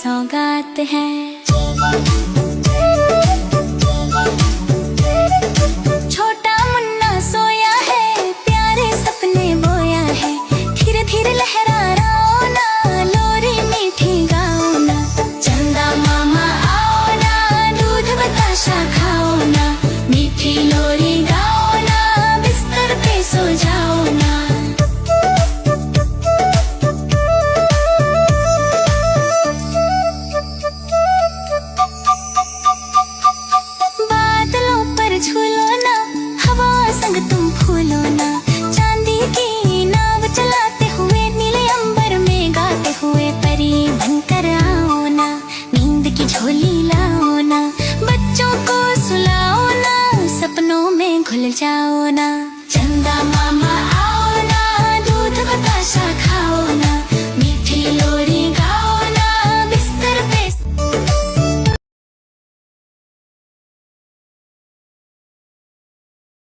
सौगात है। छोटा मुन्ना सोया है, प्यारे सपने बोया है, धीरे धीरे लहरा रहा ना, लोरी मीठी गाओ ना, चंदा मामा आओ ना, दूध बताशा खाओ ना, मीठी लोरी गाओ ना, बिस्तर पे सो जाओ ना। बादलों पर झूलो ना, हवा संग तुम फूलो ना, चांदी की नाव चलाते हुए नीले अंबर में गाते हुए परी बनकर आओ ना, नींद की झोली लाओ ना, बच्चों को सुलाओ ना, सपनों में घुल जाओ ना।